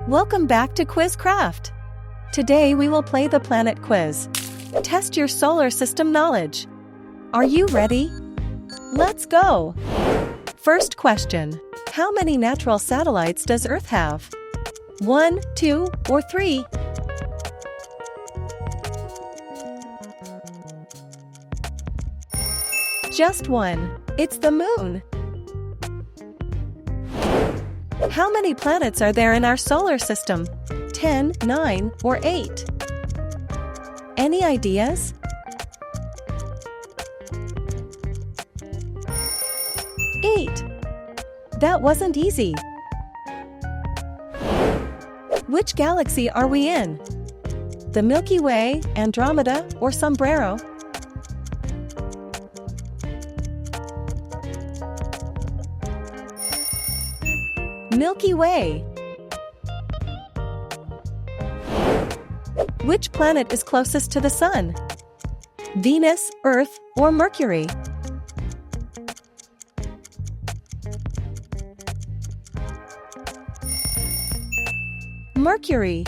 Welcome back to QuizCraft. Today we will play the planet quiz. Test your solar system knowledge. Are you ready? Let's go! First question. How many natural satellites does Earth have? 1, 2, or 3? Just one. It's the moon. How many planets are there in our solar system? 10, 9, or 8? Any ideas? Eight. That wasn't easy. Which galaxy are we in? The Milky Way, Andromeda, or Sombrero? Milky Way. Which planet is closest to the Sun? Venus, Earth, or Mercury? Mercury.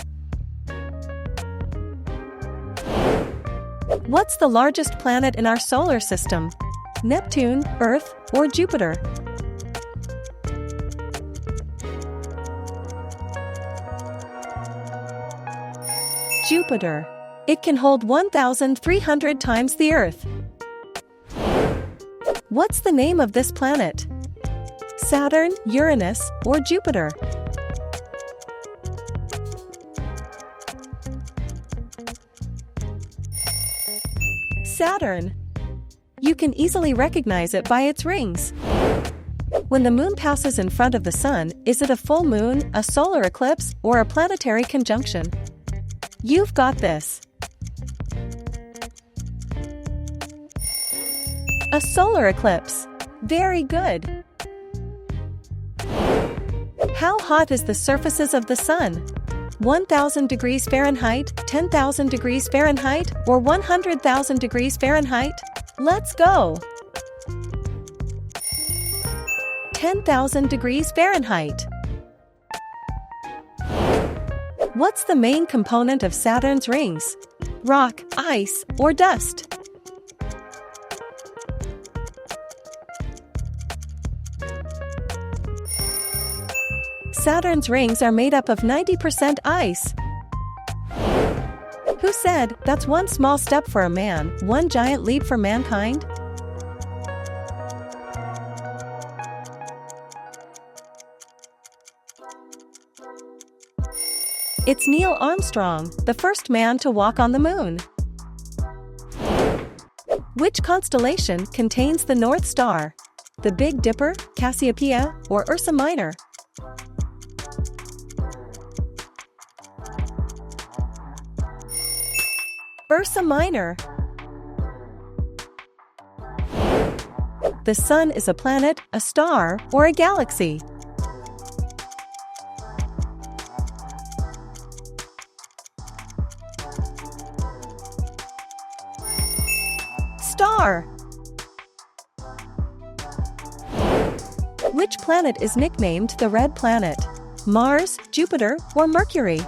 What's the largest planet in our solar system? Neptune, Earth, or Jupiter? Jupiter. It can hold 1,300 times the Earth. What's the name of this planet? Saturn, Uranus, or Jupiter? Saturn. You can easily recognize it by its rings. When the moon passes in front of the sun, is it a full moon, a solar eclipse, or a planetary conjunction? You've got this. A solar eclipse. Very good. How hot is the surfaces of the sun? 1,000 degrees Fahrenheit, 10,000 degrees Fahrenheit, or 100,000 degrees Fahrenheit? Let's go! 10,000 degrees Fahrenheit. What's the main component of Saturn's rings? Rock, ice, or dust? Saturn's rings are made up of 90% ice. Who said, "That's one small step for a man, one giant leap for mankind"? It's Neil Armstrong, the first man to walk on the moon. Which constellation contains the North Star? The Big Dipper, Cassiopeia, or Ursa Minor? Ursa Minor. The Sun is a planet, a star, or a galaxy? Star. Which planet is nicknamed the Red Planet? Mars, Jupiter, or Mercury?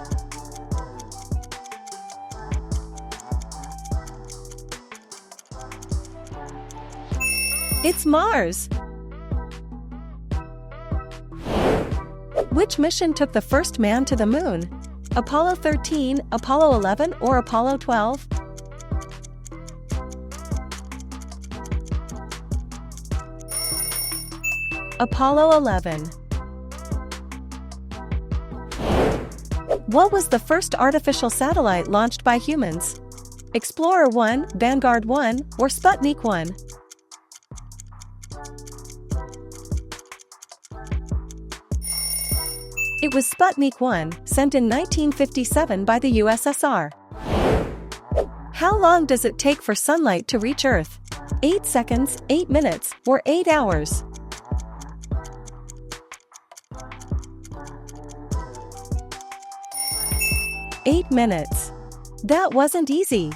It's Mars. Which mission took the first man to the moon? Apollo 13, Apollo 11, or Apollo 12? Apollo 11. What was the first artificial satellite launched by humans? Explorer 1, Vanguard 1, or Sputnik 1? It was Sputnik 1, sent in 1957 by the USSR. How long does it take for sunlight to reach Earth? 8 seconds, 8 minutes, or 8 hours? 8 minutes. That wasn't easy.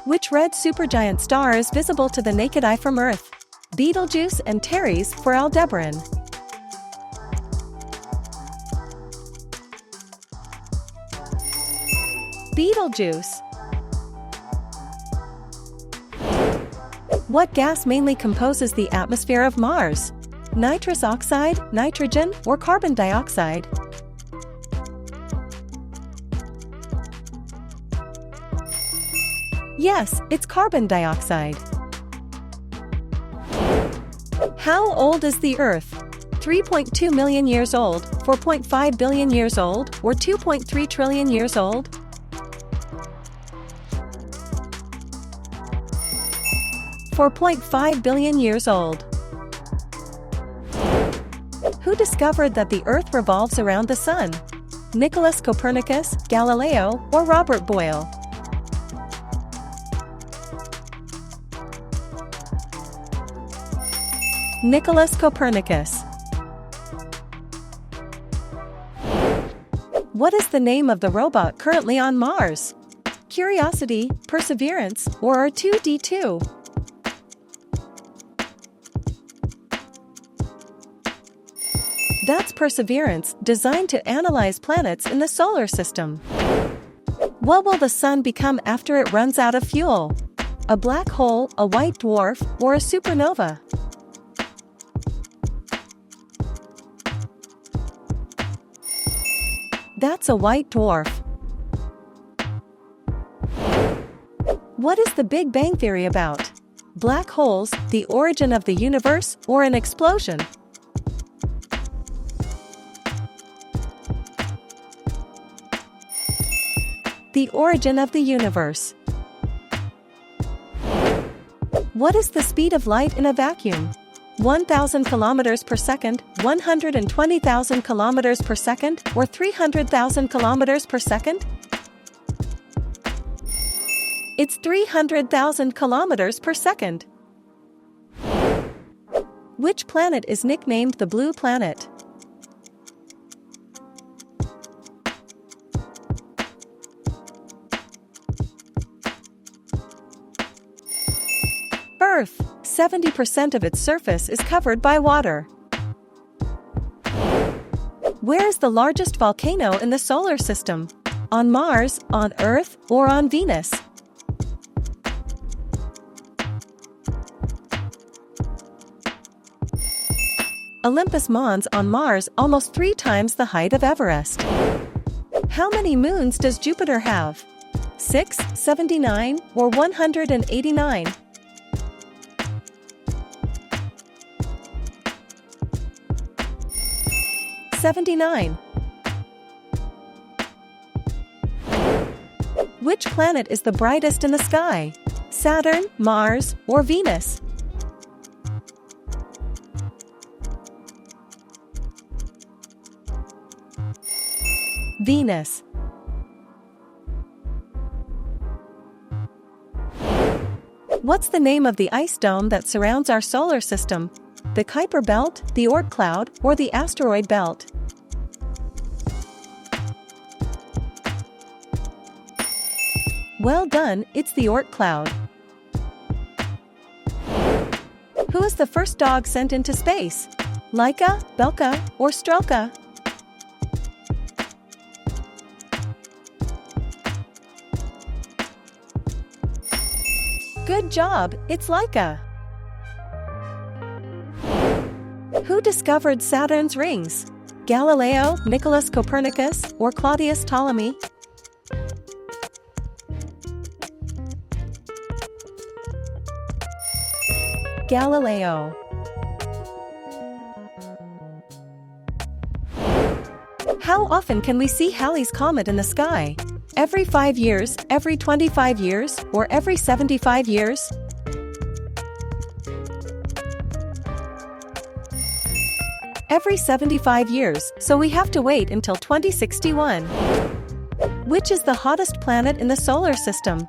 Which red supergiant star is visible to the naked eye from Earth? Betelgeuse and Teres for Aldebaran. Betelgeuse. What gas mainly composes the atmosphere of Mars? Nitrous oxide, nitrogen, or carbon dioxide? Yes, it's carbon dioxide. How old is the Earth? 3.2 million years old, 4.5 billion years old, or 2.3 trillion years old? $4.5 billion years old. Who discovered that the Earth revolves around the Sun? Nicholas Copernicus, Galileo, or Robert Boyle? Nicholas Copernicus. What is the name of the robot currently on Mars? Curiosity, Perseverance, or R2-D2? That's Perseverance, designed to analyze planets in the solar system. What will the Sun become after it runs out of fuel? A black hole, a white dwarf, or a supernova? That's a white dwarf. What is the Big Bang Theory about? Black holes, the origin of the universe, or an explosion? The origin of the universe. What is the speed of light in a vacuum? 1,000 kilometers per second, 120,000 kilometers per second, or 300,000 kilometers per second? It's 300,000 kilometers per second. Which planet is nicknamed the Blue Planet? Earth. 70% of its surface is covered by water. Where is the largest volcano in the solar system? On Mars, on Earth, or on Venus? Olympus Mons on Mars, almost 3 times the height of Everest. How many moons does Jupiter have? 6, 79, or 189? 79. Which planet is the brightest in the sky? Saturn, Mars, or Venus? Venus. What's the name of the ice dome that surrounds our solar system? The Kuiper Belt, the Oort cloud, or the asteroid belt? Well done, it's the Oort cloud. Who is the first dog sent into space? Laika, Belka, or Strelka? Good job, it's Laika. Who discovered Saturn's rings? Galileo, Nicholas Copernicus, or Claudius Ptolemy? Galileo. How often can we see Halley's Comet in the sky? Every 5 years, every 25 years, or every 75 years? Every 75 years, so we have to wait until 2061. Which is the hottest planet in the solar system?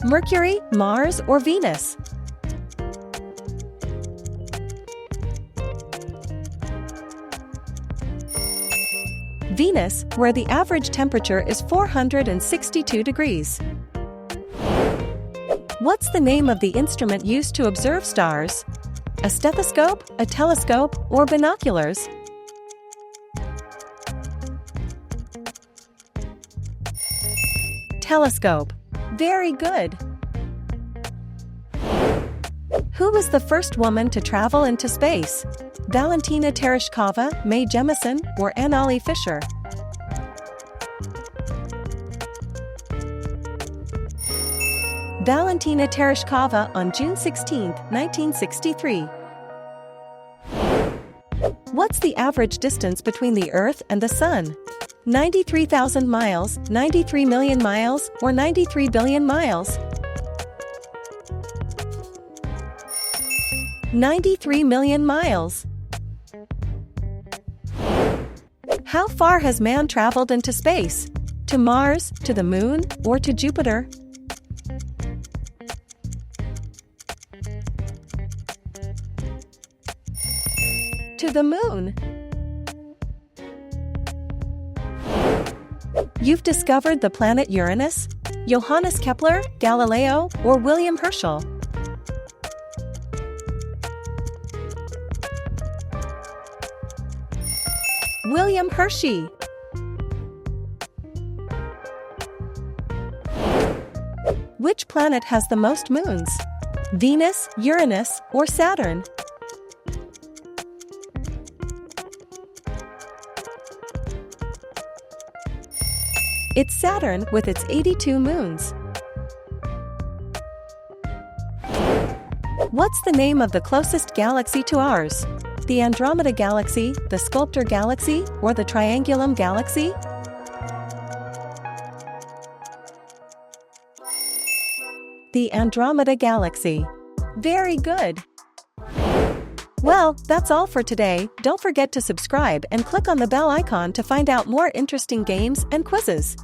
Mercury, Mars, or Venus? Venus, where the average temperature is 462 degrees. What's the name of the instrument used to observe stars? A stethoscope, a telescope, or binoculars? Telescope. Very good. Who was the first woman to travel into space? Valentina Tereshkova, Mae Jemison, or Annali Fisher? Valentina Tereshkova on June 16, 1963. What's the average distance between the Earth and the Sun? 93,000 miles, 93 million miles, or 93 billion miles? 93 million miles. How far has man traveled into space? To Mars, to the Moon, or to Jupiter? To the Moon. You've discovered the planet Uranus? Johannes Kepler, Galileo, or William Herschel? William Hershey. Which planet has the most moons? Venus, Uranus, or Saturn? It's Saturn with its 82 moons. What's the name of the closest galaxy to ours? The Andromeda Galaxy, the Sculptor Galaxy, or the Triangulum Galaxy? The Andromeda Galaxy. Very good. Well, that's all for today. Don't forget to subscribe and click on the bell icon to find out more interesting games and quizzes.